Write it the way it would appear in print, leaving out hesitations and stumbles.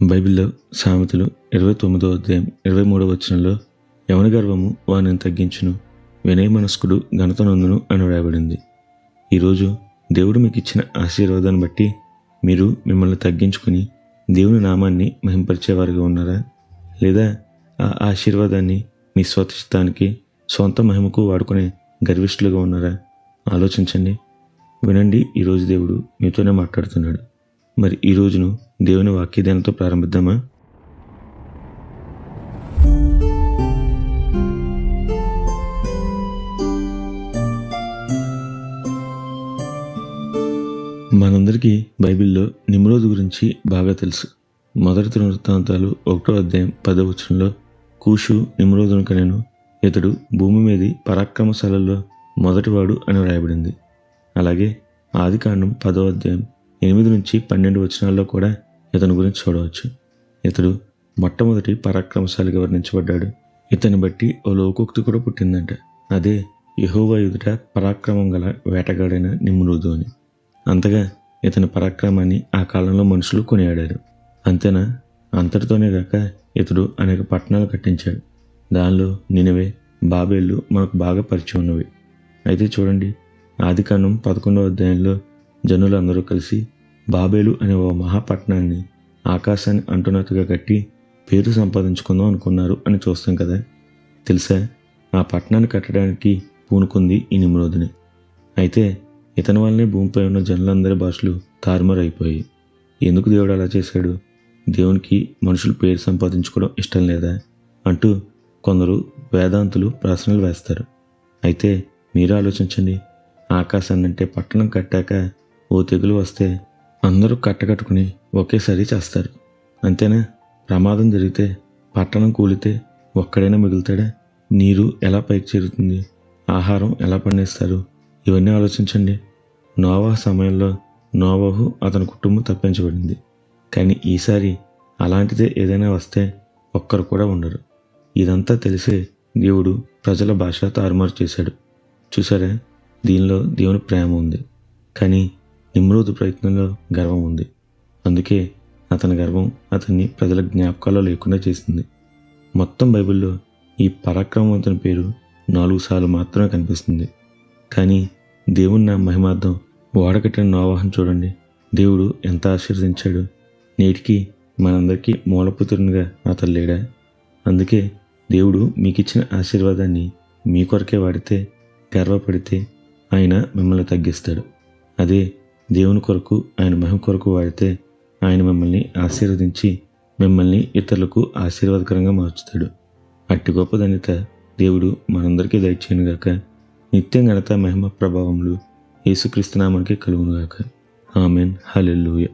బైబిల్లో సామెతలు 29వ అధ్యాయం 23వ వచనంలో యవన గర్వము వానిని తగ్గించును, వినయ మనస్కుడు ఘనత నొందును అని వ్రాయబడింది. ఈరోజు దేవుడు మీకు ఇచ్చిన ఆశీర్వాదాన్ని బట్టి మీరు మిమ్మల్ని తగ్గించుకుని దేవుని నామాన్ని మహింపరిచేవారుగా ఉన్నారా? లేదా ఆ ఆశీర్వాదాన్ని మీ స్వతచిత్తానికి, సొంత మహిమకు వాడుకునే గర్విష్ఠులుగా ఉన్నారా? ఆలోచించండి, వినండి. ఈరోజు దేవుడు మీతోనే మాట్లాడుతున్నాడు. మరి ఈ రోజును దేవుని వాక్యధ్యానంతో ప్రారంభిద్దామా? మనందరికీ బైబిల్లో నిమ్రోదు గురించి బాగా తెలుసు. మొదటి వృత్తాంతాలు 1వ అధ్యాయం 10వ వచనంలో కూషు నిమ్రోదును కనెను, ఇతడు భూమి మీది పరాక్రమశాలల్లో మొదటివాడు అని వ్రాయబడింది. అలాగే ఆదికాండం 10వ అధ్యాయం 8 నుంచి 12 వచనాల్లో కూడా ఇతని గురించి చూడవచ్చు. ఇతడు మొట్టమొదటి పరాక్రమశాలిగా వర్ణించబడ్డాడు. ఇతని బట్టి ఓ లోకోక్తి కూడా పుట్టిందంట. అదే యెహోవా ఎదుట పరాక్రమం గల వేటగాడైన నిమ్రోదు అని. అంతగా ఇతని పరాక్రమాన్ని ఆ కాలంలో మనుషులు కొనియాడారు. అంతేనా? అంతటితోనే గాక ఇతడు అనేక పట్టణాలు కట్టించాడు. దానిలో నినవే, బాబేలు మనకు బాగా పరిచయం ఉన్నవి. అయితే చూడండి, ఆదికాండం 11వ అధ్యాయంలో జనులందరూ కలిసి బాబేలు అనే ఓ మహాపట్టణాన్ని ఆకాశాన్ని అంటున్నట్టుగా కట్టి పేరు సంపాదించుకుందాం అనుకున్నారు అని చూస్తాం కదా. తెలుసా, ఆ పట్టణాన్ని కట్టడానికి పూనుకుంది ఈ నిమ్రోదుని. అయితే ఇతని వల్లనే భూమిపై ఉన్న జనులందరి భాషలు తారుమారు అయిపోయాయి. ఎందుకు దేవుడు అలా చేశాడు? దేవునికి మనుషులు పేరు సంపాదించుకోవడం ఇష్టం లేదా అంటూ కొందరు వేదాంతులు ప్రశ్నలు వేస్తారు. అయితే మీరు ఆలోచించండి, ఆకాశాన్నంటే పట్టణం కట్టాక ఓ తెగులు వస్తే అందరూ కట్టకట్టుకుని ఒకేసారి చేస్తారు. అంతేనా? ప్రమాదం జరిగితే, పట్టణం కూలితే ఒక్కడైనా మిగులుతాడా? నీరు ఎలా పైకి చేరుతుంది? ఆహారం ఎలా పండిస్తారు? ఇవన్నీ ఆలోచించండి. నోవాహు సమయంలో నోవాహు అతని కుటుంబం తప్పించబడింది. కానీ ఈసారి అలాంటిదే ఏదైనా వస్తే ఒక్కరు కూడా ఉండరు. ఇదంతా తెలిసే దేవుడు ప్రజల భాష తారుమారు చేశాడు. చూసారా, దీనిలో దేవుని ప్రేమ ఉంది. కానీ నిమ్రోదు ప్రయత్నంలో గర్వం ఉంది. అందుకే అతని గర్వం అతన్ని ప్రజల జ్ఞాపకాల్లో లేకుండా చేసింది. మొత్తం బైబిల్లో ఈ పరాక్రమవంతుని పేరు 4 సార్లు మాత్రమే కనిపిస్తుంది. కానీ దేవుని నా మహిమార్థం ఓడకట్టిన నోవాహును చూడండి. దేవుడు ఎంత ఆశీర్వదించాడు. నేటికి మనందరికీ మూలపుత్రునిగా అతను లేడా? అందుకే దేవుడు మీకు ఇచ్చిన ఆశీర్వాదాన్ని మీ కొరకే వాడితే, గర్వపడితే ఆయన మిమ్మల్ని తగ్గిస్తాడు. అదే దేవుని కొరకు, ఆయన మహిమ కొరకు వాడితే ఆయన మిమ్మల్ని ఆశీర్వదించి మిమ్మల్ని ఇతరులకు ఆశీర్వాదకరంగా మార్చుతాడు. అట్టి గొప్ప ధన్యత దేవుడు మనందరికీ దయచేయునుగాక. నిత్యం ఘనత, మహిమ, ప్రభావములు యేసుక్రీస్తు నామమునకే కలుగునుగాక. ఆమెన్. హల్లెలూయా.